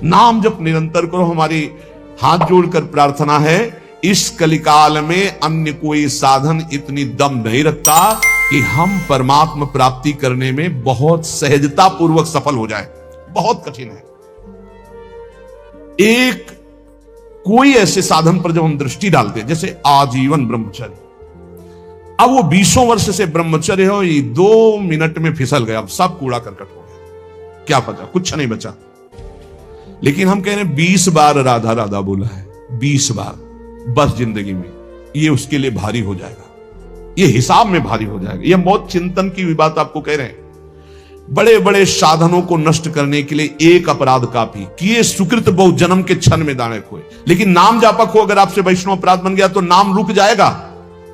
नाम जप निरंतर करो। हमारी हाथ जोड़कर प्रार्थना है, इस कलिकाल में अन्य कोई साधन इतनी दम नहीं रखता कि हम परमात्मा प्राप्ति करने में बहुत सहजता पूर्वक सफल हो जाए। बहुत कठिन है। एक कोई ऐसे साधन पर जब हम दृष्टि डालते हैं, जैसे आजीवन ब्रह्मचर्य, अब वो 20 वर्ष से ब्रह्मचर्य हो, ये 2 मिनट में फिसल गया, अब सब कूड़ा करकट हो गया, क्या पता, कुछ नहीं बचा। लेकिन हम कह रहे हैं 20 बार राधा राधा बोला है, 20 बार बस जिंदगी में, ये उसके लिए भारी हो जाएगा, ये हिसाब में भारी हो जाएगा। ये बहुत चिंतन की बात आपको कह रहे हैं। बड़े बड़े साधनों को नष्ट करने के लिए एक अपराध काफी, किए सुकृत बहु जन्म के क्षण में दाने खोए। लेकिन नाम जापक हो, अगर आपसे वैष्णव अपराध बन गया तो नाम रुक जाएगा,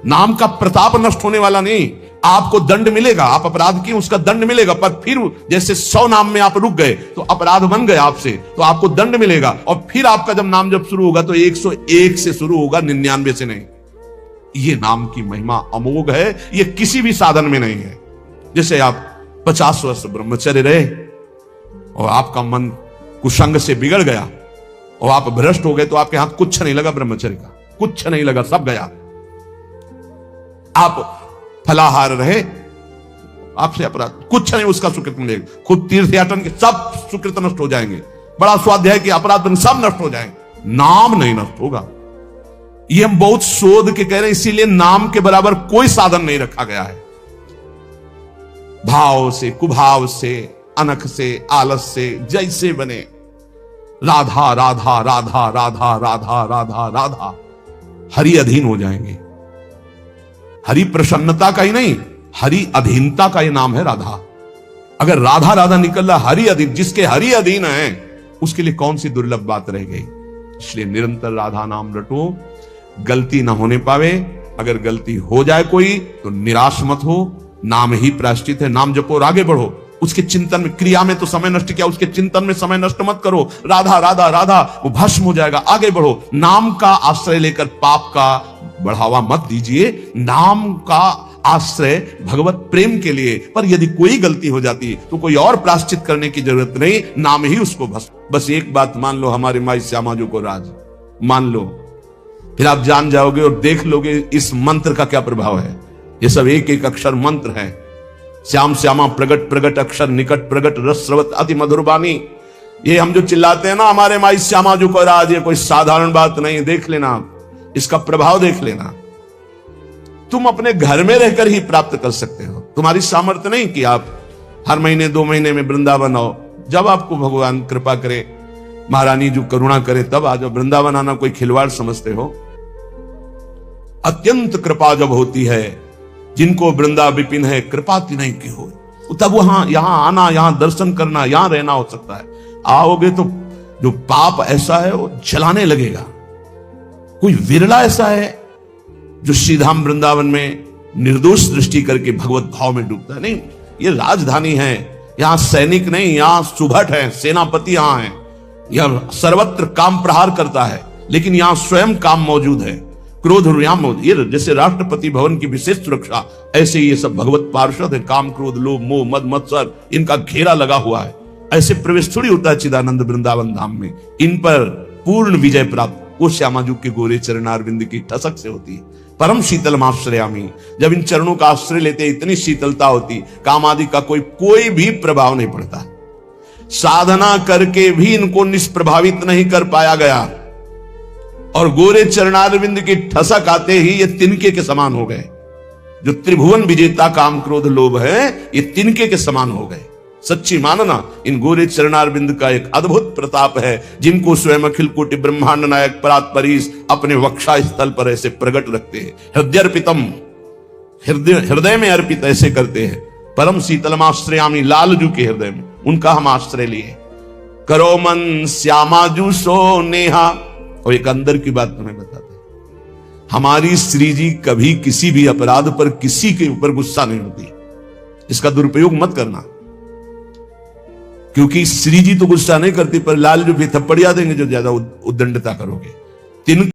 नाम का प्रताप नष्ट होने वाला नहीं। आपको दंड मिलेगा, आप अपराध किए उसका दंड मिलेगा, पर फिर जैसे 100 नाम में आप रुक गए तो अपराध बन गए आपसे, तो आपको दंड मिलेगा। और फिर आपका जब नाम जब शुरू होगा तो 101 से शुरू होगा, 99 से नहीं। ये नाम की महिमा अमोघ है, ये किसी भी साधन में नहीं है। जैसे आप 50 वर्ष ब्रह्मचर्य रहे और आपका मन कुसंग से बिगड़ गया और आप भ्रष्ट हो गए, तो आपके हाथ कुछ नहीं लगा ब्रह्मचर्य का, कुछ नहीं लगा, सब गया। आप फलाहार रहे, आपसे अपराध कुछ नहीं, उसका सुकृत मिलेगा। खुद तीर्थ याटन के सब सुकृत नष्ट हो जाएंगे, बड़ा स्वाध्याय के अपराध सब नष्ट हो जाएंगे, नाम नहीं नष्ट होगा। ये हम बहुत शोध के कह रहे हैं, इसीलिए नाम के बराबर कोई साधन नहीं रखा गया है। भाव से, कुभाव से, अनख से, आलस से, जैसे बने, राधा राधा राधा राधा राधा राधा राधा, हरि अधीन हो जाएंगे। हरि प्रसन्नता का ही नहीं, हरि अधीनता का ही नाम है राधा। अगर राधा राधा निकल रहा, हरि अधीन, जिसके हरि अधीन है उसके लिए कौन सी दुर्लभ बात रह गई। इसलिए निरंतर राधा नाम रटो, गलती ना होने पावे। अगर गलती हो जाए कोई तो निराश मत हो, नाम ही प्रायश्चित है, नाम जपो और आगे बढ़ो। उसके चिंतन में, क्रिया में तो समय नष्ट किया, उसके चिंतन में समय नष्ट मत करो। राधा राधा राधा, वो भस्म हो जाएगा, आगे बढ़ो। नाम का आश्रय लेकर पाप का बढ़ावा मत दीजिए, नाम का आश्रय भगवत प्रेम के लिए। पर यदि कोई गलती हो जाती है तो कोई और प्रायश्चित करने की जरूरत नहीं, नाम ही उसको बस एक बात मान लो, हमारे माई श्यामा जो को राज मान लो, फिर आप जान जाओगे और देख लोगे इस मंत्र का क्या प्रभाव है। ये सब एक एक अक्षर मंत्र है। श्याम श्यामा प्रगट प्रगट अक्षर निकट प्रगट रस स्रवत अति मधुर बानी। ये हम जो चिल्लाते हैं ना, हमारे माई श्यामा जो को राज, ये कोई साधारण बात नहीं। देख लेना, इसका प्रभाव देख लेना। तुम अपने घर में रहकर ही प्राप्त कर सकते हो। तुम्हारी सामर्थ्य नहीं कि आप हर महीने 2 महीने में वृंदावन आओ। जब आपको भगवान कृपा करे, महारानी जो करुणा करे, तब आ जाओ। वृंदावन आना कोई खिलवाड़ समझते हो? अत्यंत कृपा जब होती है, जिनको वृंदा विपिन है कृपा की नहीं की हो, तब वहां यहां आना, यहां दर्शन करना, यहां रहना हो सकता है। आओगे तो जो पाप ऐसा है वो जलाने लगेगा। कोई विरला ऐसा है जो श्रीधाम वृंदावन में निर्दोष दृष्टि करके भगवत भाव में डूबता है। नहीं, ये राजधानी है, यहां सैनिक नहीं, यहां सुभट है, सेनापति यहां है, यह सर्वत्र काम प्रहार करता है, लेकिन यहां स्वयं काम मौजूद है, क्रोध मौजूद। ये जैसे राष्ट्रपति भवन की विशेष सुरक्षा, ऐसे ये सब भगवत पार्षद है। काम क्रोध लोभ मोह मद मत्सर, इनका घेरा लगा हुआ है। ऐसे प्रवेश थोड़ी होता है चिदानंद वृंदावन धाम में। इन पर पूर्ण विजय प्राप्त वो श्यामाजू के गोरे चरणारविंद की ठसक से होती है। परम शीतल आश्रयामी, जब इन चरणों का आश्रय लेते इतनी शीतलता होती, काम आदि का कोई भी प्रभाव नहीं पड़ता। साधना करके भी इनको निष्प्रभावित नहीं कर पाया गया, और गोरे चरणारविंद की ठसक आते ही ये तिनके के समान हो गए। जो त्रिभुवन विजेता काम क्रोध लोभ है, ये तिनके के समान हो गए। सच्ची मानना, इन गोरे चरणारविंद का एक अद्भुत प्रताप है, जिनको स्वयं अखिल कोटि ब्रह्मांड नायक परात्परीश अपने वक्षा स्थल पर ऐसे प्रकट रखते हैं। हृदयर्पितम, हृदय में अर्पित ऐसे करते हैं। परम शीतलमाश्रयामी, लालजू के हृदय में उनका हम आश्रय लिए। करो मन श्यामाजू सो नेहा। और एक अंदर की बात तुम्हें बताते हैं, हमारी श्री जी कभी किसी भी अपराध पर किसी के ऊपर गुस्सा नहीं होती। इसका दुरुपयोग मत करना, क्योंकि श्री जी तो गुस्सा नहीं करती, पर लाल जो भी थप्पड़िया देंगे जो ज्यादा उद्दंडता करोगे।